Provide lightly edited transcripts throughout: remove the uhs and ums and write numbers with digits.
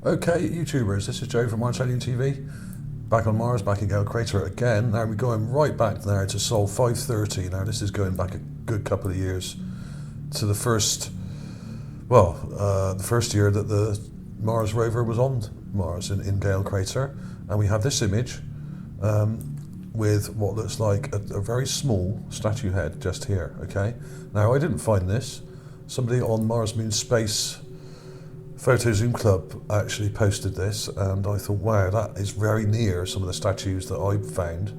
Okay, YouTubers, this is Joe from Mars Alien TV. Back on Mars, back in Gale Crater again. Now we're going right back now to Sol 530. Now this is going back a good couple of years to the first, the first year that the Mars rover was on Mars in Gale Crater. And we have this image with what looks like a very small statue head just here, okay? Now I didn't find this. Somebody on Mars Moon Space Photo Zoom Club actually posted this, and I thought, wow, that is very near some of the statues that I found.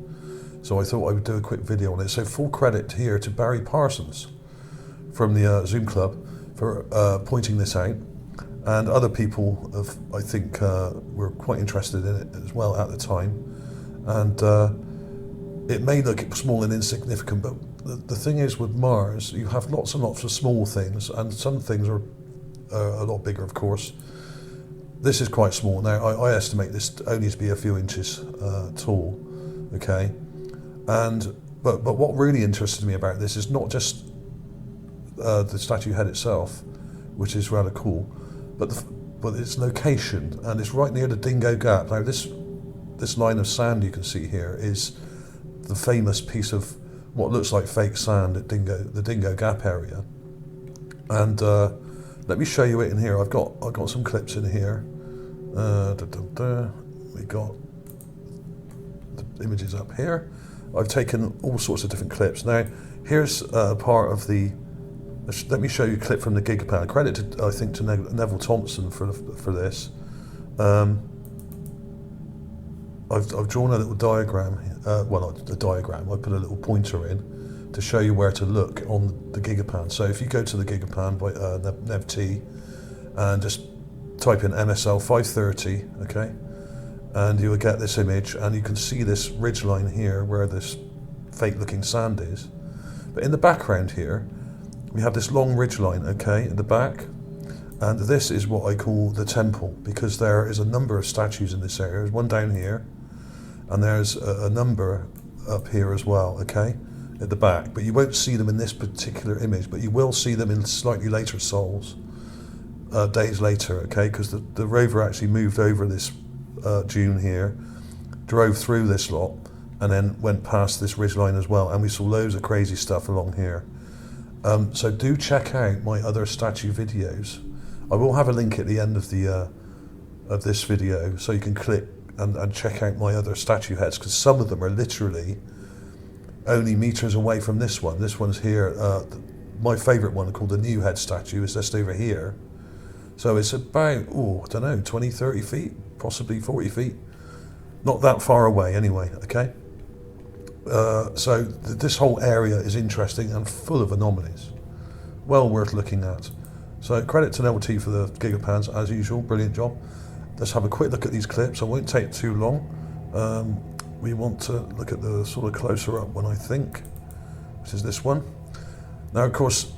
So I thought I would do a quick video on it. So full credit here to Barrie Parsons from the Zoom Club for pointing this out, and other people have, I think, were quite interested in it as well at the time. And it may look small and insignificant, but the thing is with Mars, you have lots and lots of small things, and some things are a lot bigger, of course. This is quite small. Now, I estimate this only to be a few inches tall, okay? But what really interested me about this is not just the statue head itself, which is rather cool, but its location, and it's right near the Dingo Gap. Now, this line of sand you can see here is the famous piece of what looks like fake sand at the Dingo Gap area, and let me show you it in here. I've got some clips in here. We got the images up here. I've taken all sorts of different clips. Now, here's part of the. Let me show you a clip from the Gigapad. Credit to, I think, to Neville Thompson for this. I've drawn a little diagram. Well, not a diagram. I put a little pointer in to show you where to look on the Gigapad. So if you go to the Gigapad by NevT and just type in MSL 530, okay, and you will get this image, and you can see this ridgeline here where this fake looking sand is. But in the background here, we have this long ridgeline, okay, in the back, and this is what I call the temple, because there is a number of statues in this area. There's one down here, and there's a number up here as well, okay, at the back, but you won't see them in this particular image, but you will see them in slightly later sols, days later, okay, because the rover actually moved over this dune here, drove through this lot, and then went past this ridgeline as well, and we saw loads of crazy stuff along here. So do check out my other statue videos. I will have a link at the end of the of this video, so you can click and check out my other statue heads, because some of them are literally only meters away from this one. This one's here. My favourite one, called the New Head statue, is just over here. So it's about, I don't know, 20, 30 feet, possibly 40 feet. Not that far away anyway, okay? So this whole area is interesting and full of anomalies. Well worth looking at. So credit to NLT for the Gigapads, as usual, brilliant job. Let's have a quick look at these clips. I won't take too long. We want to look at the sort of closer up one, I think, which is this one. Now, of course,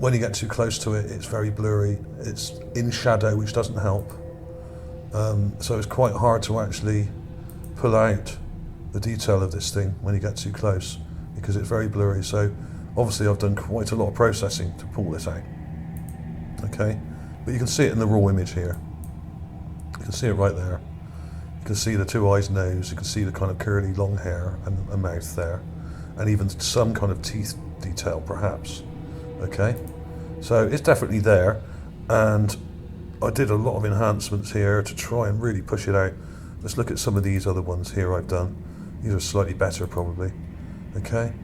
when you get too close to it, it's very blurry. It's in shadow, which doesn't help. So it's quite hard to actually pull out the detail of this thing when you get too close, because it's very blurry. So obviously I've done quite a lot of processing to pull this out. Okay, but you can see it in the raw image here. You can see it right there. You can see the two eyes, nose, you can see the kind of curly long hair and a mouth there, and even some kind of teeth detail perhaps, okay? So it's definitely there, and I did a lot of enhancements here to try and really push it out. Let's look at some of these other ones here I've done. These are slightly better probably, okay?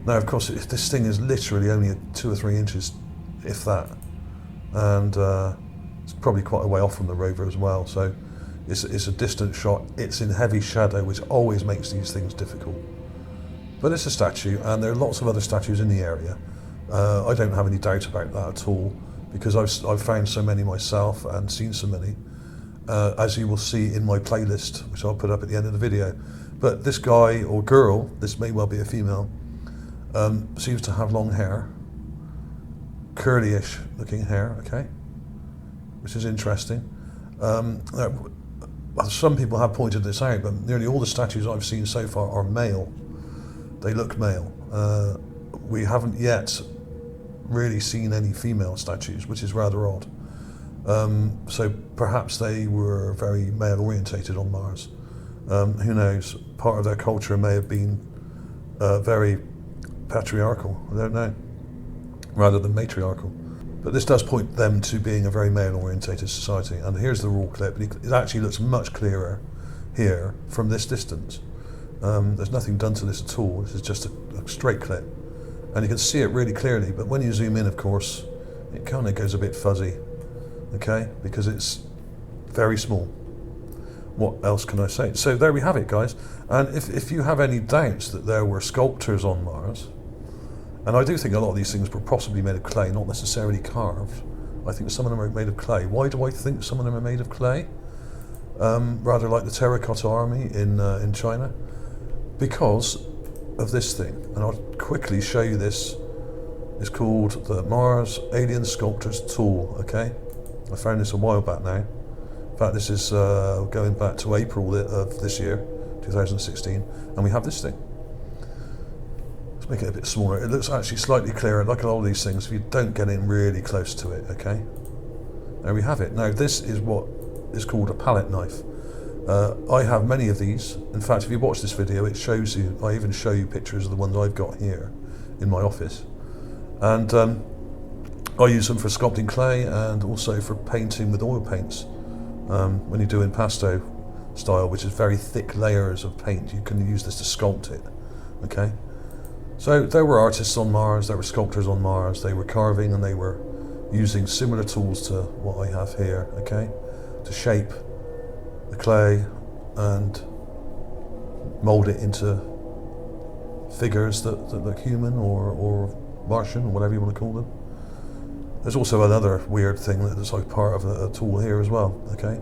Now, of course, this thing is literally only 2 or 3 inches, if that, and it's probably quite a way off from the rover as well, so it's a distant shot. It's in heavy shadow, which always makes these things difficult. But it's a statue, and there are lots of other statues in the area. I don't have any doubt about that at all, because I've found so many myself and seen so many, as you will see in my playlist, which I'll put up at the end of the video. But this guy or girl, this may well be a female, seems to have long hair, curly-ish looking hair, okay, which is interesting. Some people have pointed this out, but nearly all the statues I've seen so far are male. They look male. We haven't yet really seen any female statues, which is rather odd. So perhaps they were very male orientated on Mars. Who knows? Part of their culture may have been very patriarchal, I don't know, rather than matriarchal. But this does point them to being a very male orientated society. And here's the raw clip. It actually looks much clearer here from this distance. There's nothing done to this at all. This is just a straight clip. And you can see it really clearly, but when you zoom in, of course, it kind of goes a bit fuzzy, okay? Because it's very small. What else can I say? So there we have it, guys. And if you have any doubts that there were sculptures on Mars, and I do think a lot of these things were possibly made of clay, not necessarily carved. I think some of them are made of clay. Why do I think some of them are made of clay? Rather like the terracotta army in China. Because of this thing. And I'll quickly show you this. It's called the Mars Alien Sculptors Tool, okay? I found this a while back now. In fact, this is going back to April of this year, 2016, and we have this thing. Let's make it a bit smaller. It looks actually slightly clearer, like a lot of these things, if you don't get in really close to it, okay? There we have it. Now, this is what is called a palette knife. I have many of these. In fact, if you watch this video, it shows you, I even show you pictures of the ones I've got here in my office. And I use them for sculpting clay and also for painting with oil paints. When you do impasto style, which is very thick layers of paint, you can use this to sculpt it, okay? So there were artists on Mars, there were sculptors on Mars, they were carving and they were using similar tools to what I have here, okay? To shape the clay and mould it into figures that look human or Martian, or whatever you want to call them. There's also another weird thing that's like part of a tool here as well, okay?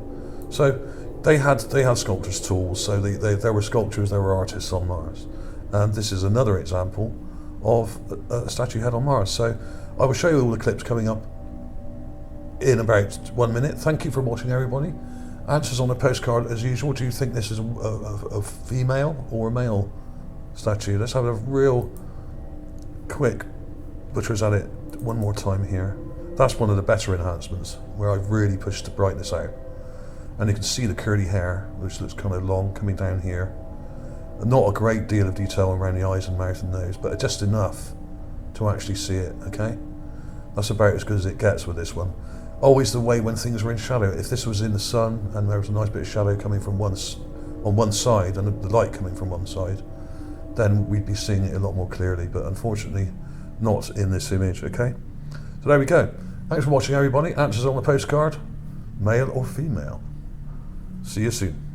So they had sculptors' tools, so there were sculptors, there were artists on Mars. And this is another example of a statue head on Mars. So I will show you all the clips coming up in about 1 minute. Thank you for watching, everybody. Answers on a postcard as usual. Do you think this is a female or a male statue? Let's have a real quick butcher's at it one more time here. That's one of the better enhancements, where I've really pushed the brightness out. And you can see the curly hair, which looks kind of long, coming down here. Not a great deal of detail around the eyes and mouth and nose, but just enough to actually see it, okay? That's about as good as it gets with this one. Always the way when things were in shadow. If this was in the sun and there was a nice bit of shadow coming from on one side and the light coming from one side, then we'd be seeing it a lot more clearly, but unfortunately not in this image, okay? So there we go. Thanks for watching, everybody. Answers on the postcard, male or female. See you soon.